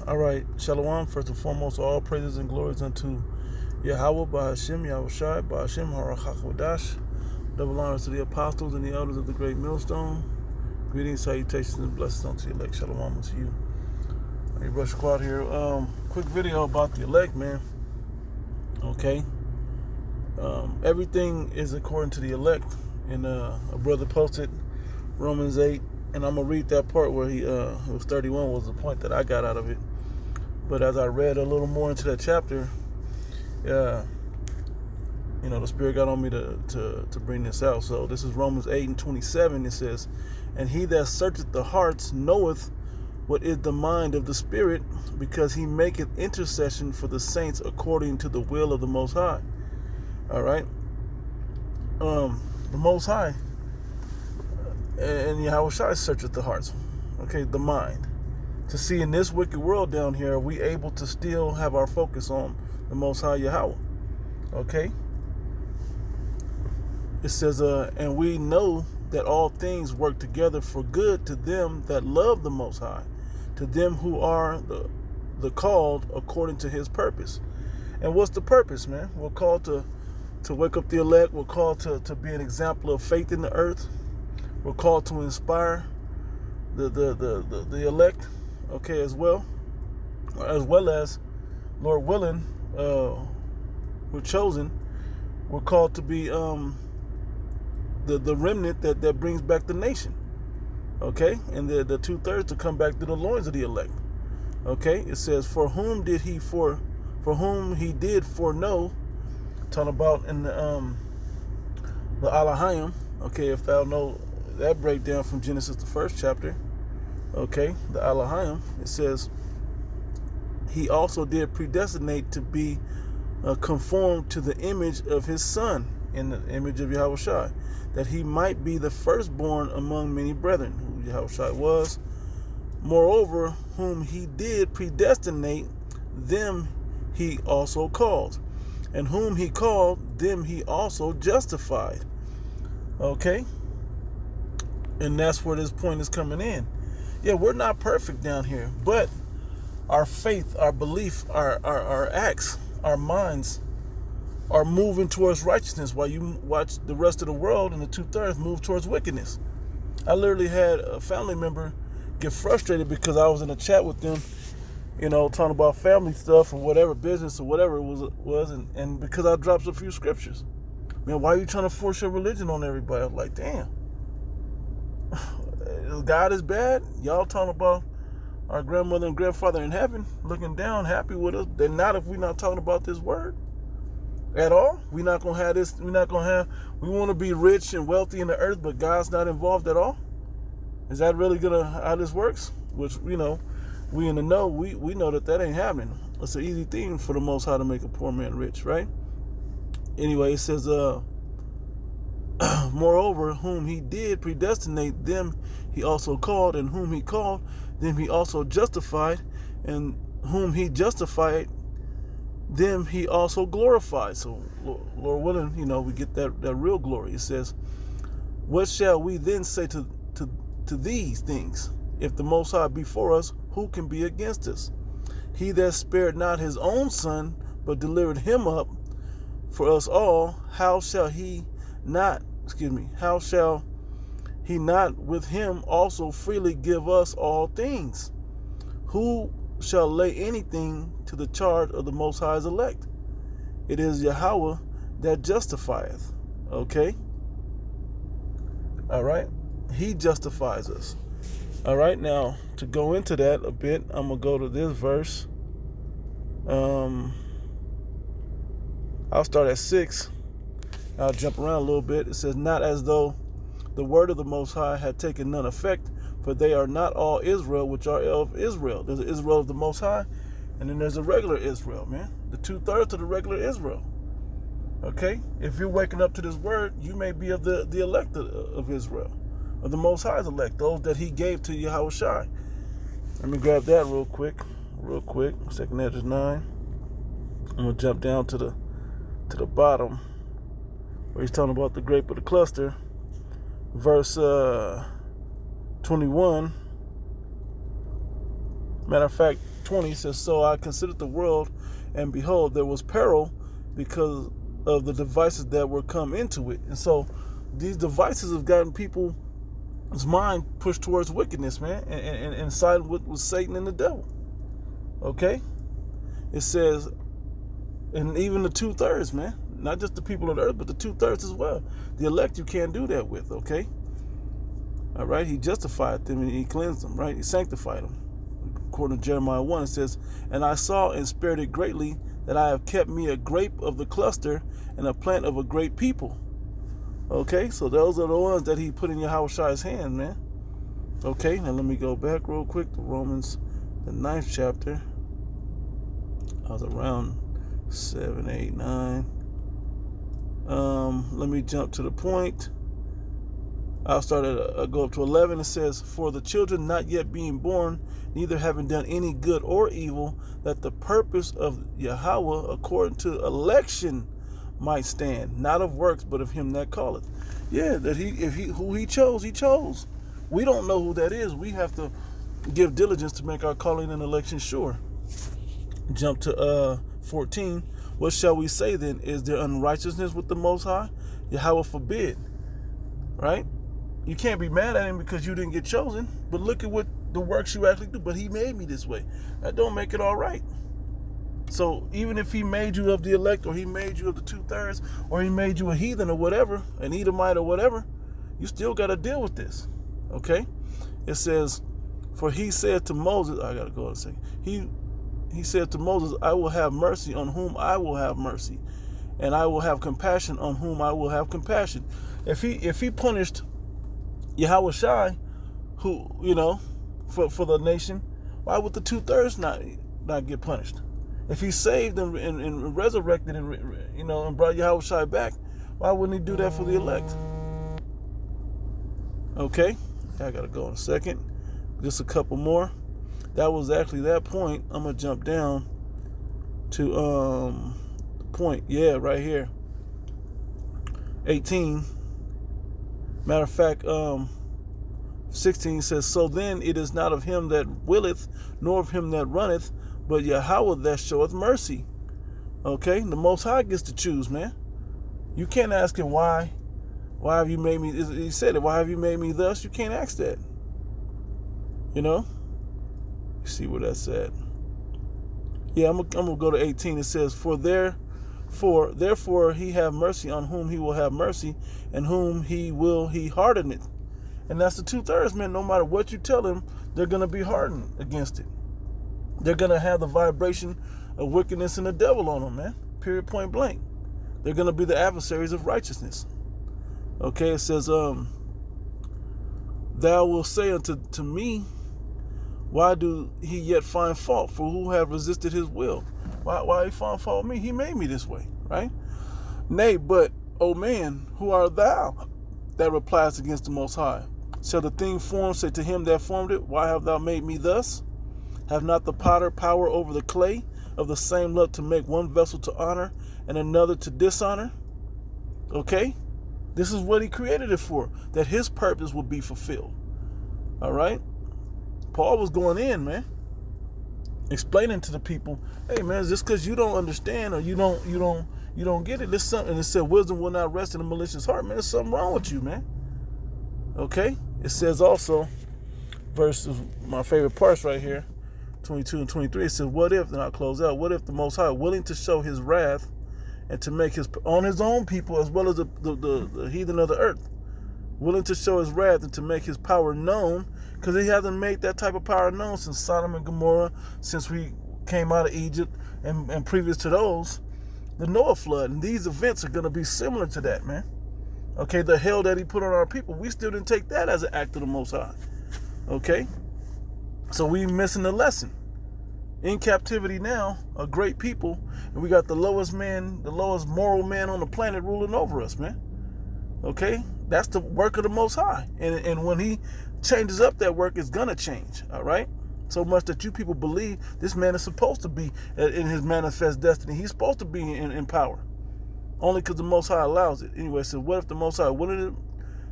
All right, Shalom. First and foremost, all praises and glories unto Yahweh, Bahashim, Yahushai, Bahashim, Harachakwadash. Double honors to the apostles and the elders of the great millstone. Greetings, salutations, and blessings unto the elect. Shalom unto you. Hey, Rush Quad here. Quick video about the elect, man. Okay. Everything is according to the elect. And a brother posted Romans 8. And I'm going to read that part where it was 31 was the point that I got out of it. But as I read a little more into that chapter, the Spirit got on me to bring this out. So this is Romans 8 and 27. It says, "And he that searcheth the hearts knoweth what is the mind of the Spirit, because he maketh intercession for the saints according to the will of the Most High." All right. The Most High and Yahushua searcheth the hearts. Okay, the mind. To see in this wicked world down here, are we able to still have our focus on the Most High Yahweh? Okay. It says, and we know that all things work together for good to them that love the Most High, to them who are the called according to his purpose. And what's the purpose, man? We're called to wake up the elect. We're called to be an example of faith in the earth. We're called to inspire the elect, okay, as well as, Lord willing, we're chosen. We're called to be the remnant that brings back the nation, okay, and the 2/3 to come back to the loins of the elect, okay. It says, for whom he did foreknow, talking about in the Alahayim, okay, if thou know that breakdown from Genesis, the first chapter, okay, the Alahayim, it says, he also did predestinate to be conformed to the image of his son, in the image of Yahushua, that he might be the firstborn among many brethren, who Yahushua was. Moreover, whom he did predestinate, them he also called. And whom he called, them he also justified. Okay? And that's where this point is coming in. Yeah, we're not perfect down here, but our faith, our belief, our acts, our minds are moving towards righteousness, while you watch the rest of the world and the 2/3 move towards wickedness. I literally had a family member get frustrated because I was in a chat with them, talking about family stuff or whatever, business or whatever it was, and because I dropped a few scriptures. Man, why are you trying to force your religion on everybody? I was like, damn. God is bad. Y'all talking about our grandmother and grandfather in heaven looking down, happy with us. They're not if we're not talking about this word at all. We're not going to have this. We want to be rich and wealthy in the earth, but God's not involved at all. Is that really how this works? Which, we in the know, we know that ain't happening. It's an easy thing for the Most High to make a poor man rich, right? Anyway, it says, moreover, whom he did predestinate, them he also called, and whom he called, them he also justified, and whom he justified, them he also glorified. So, Lord willing, we get that real glory. It says, what shall we then say to these things? If the Most High be for us, who can be against us? He that spared not his own son, but delivered him up for us all, how shall he not with him also freely give us all things? Who shall lay anything to the charge of the Most High's elect? It is Yahweh that justifieth. Okay? All right? He justifies us. All right, now, to go into that a bit, I'm going to go to this verse. I'll start at 6. I'll jump around a little bit. It says, not as though the word of the Most High had taken none effect, for they are not all Israel which are of Israel. There's an Israel of the Most High, and then there's a regular Israel, man. The 2/3 of the regular Israel. Okay? If you're waking up to this word, you may be of the elect of Israel, of the Most High's elect, those that he gave to Yahushua. Let me grab that real quick. 2 Ezra 9. I'm going to jump down to the bottom, where he's talking about the grape of the cluster. Verse 21. Matter of fact, 20, it says, so I considered the world, and behold, there was peril because of the devices that were come into it. And so these devices have gotten people's mind pushed towards wickedness, man, and siding with Satan and the devil. Okay? It says, and even the 2/3, man, not just the people on the earth, but the 2/3 as well. The elect you can't do that with, okay? All right? He justified them and he cleansed them, right? He sanctified them. According to Jeremiah 1, it says, and I saw and spared it greatly, that I have kept me a grape of the cluster and a plant of a great people. Okay, so those are the ones that he put in Yahweh's hand, man. Okay, now let me go back real quick to Romans, the 9th chapter. I was around 7, 8, 9. Let me jump to the point. I'll go up to 11. It says, for the children not yet being born, neither having done any good or evil, that the purpose of Yahweh according to election might stand, not of works, but of him that calleth. Yeah, that who he chose, he chose. We don't know who that is. We have to give diligence to make our calling and election sure. Jump to 14. What shall we say then? Is there unrighteousness with the Most High? Yahweh forbid. Right? You can't be mad at him because you didn't get chosen. But look at what the works you actually do. But he made me this way. That don't make it all right. So even if he made you of the elect, or he made you of the 2/3, or he made you a heathen or whatever, an Edomite or whatever, you still got to deal with this. Okay? It says, for he said to Moses, I got to go in a second. He said to Moses, I will have mercy on whom I will have mercy, and I will have compassion on whom I will have compassion. If he punished Yahweh Shai, who, for the nation, why would the 2/3 not get punished? If he saved and resurrected and brought Yahweh Shai back, why wouldn't he do that for the elect? Okay, I gotta go in a second. Just a couple more. That was actually that point. I'm gonna jump down to the point. Yeah, right here. 18. Matter of fact, 16 says, so then it is not of him that willeth, nor of him that runneth, but Yahweh that showeth mercy. Okay, the Most High gets to choose, man. You can't ask him why have you made me. He said it. Why have you made me thus? You can't ask that. You see where that's at. Yeah, I'm gonna go to 18. It says, therefore he have mercy on whom he will have mercy, and whom he harden it. And that's the 2/3, man. No matter what you tell them, they're gonna be hardened against it. They're gonna have the vibration of wickedness and the devil on them, man. Period, point blank. They're gonna be the adversaries of righteousness. Okay, it says, thou wilt say unto me, why do he yet find fault? For who have resisted his will? Why he find fault with me? He made me this way, right? Nay, but, O man, who art thou that replies against the Most High? Shall the thing formed say to him that formed it, why have thou made me thus? Have not the potter power over the clay of the same lump to make one vessel to honor and another to dishonor? Okay? This is what he created it for, that his purpose will be fulfilled. All right? Paul was going in, man, explaining to the people, hey, man, just because you don't understand or you don't get it, there's something. And it said, wisdom will not rest in a malicious heart. Man, there's something wrong with you, man. Okay? It says also, verses, my favorite parts right here, 22 and 23, it says, what if, and I'll close out, what if the Most High, willing to show his wrath and to make on his own people as well as the heathen of the earth, willing to show his wrath and to make his power known, because he hasn't made that type of power known since Sodom and Gomorrah, since we came out of Egypt, and previous to those, the Noah flood. And these events are going to be similar to that, man. Okay, the hell that he put on our people, we still didn't take that as an act of the Most High. Okay? So we missing the lesson. In captivity now, a great people, and we got the lowest moral man on the planet ruling over us, man. Okay? That's the work of the Most High. And when he changes up that work, it's going to change, all right? So much that you people believe this man is supposed to be in his manifest destiny. He's supposed to be in power. Only because the Most High allows it. Anyway, so what if the Most High wanted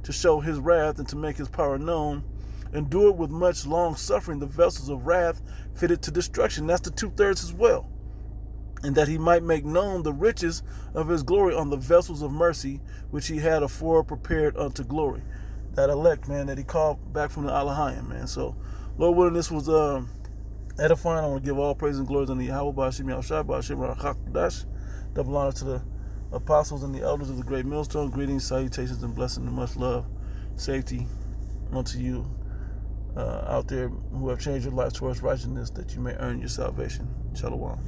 to show his wrath and to make his power known, endured with much long suffering the vessels of wrath fitted to destruction. That's the 2/3 as well. And that he might make known the riches of his glory on the vessels of mercy, which he had afore prepared unto glory. That elect, man, that he called back from the Alahayim, man. So, Lord willing, this was edifying. I want to give all praise and glory unto Yahweh, Ba'ashem Yahushua, Ba'ashem Rachak. Double honor to the apostles and the elders of the great millstone. Greetings, salutations, and blessings, and much love, safety unto you out there who have changed your life towards righteousness, that you may earn your salvation. Shalom.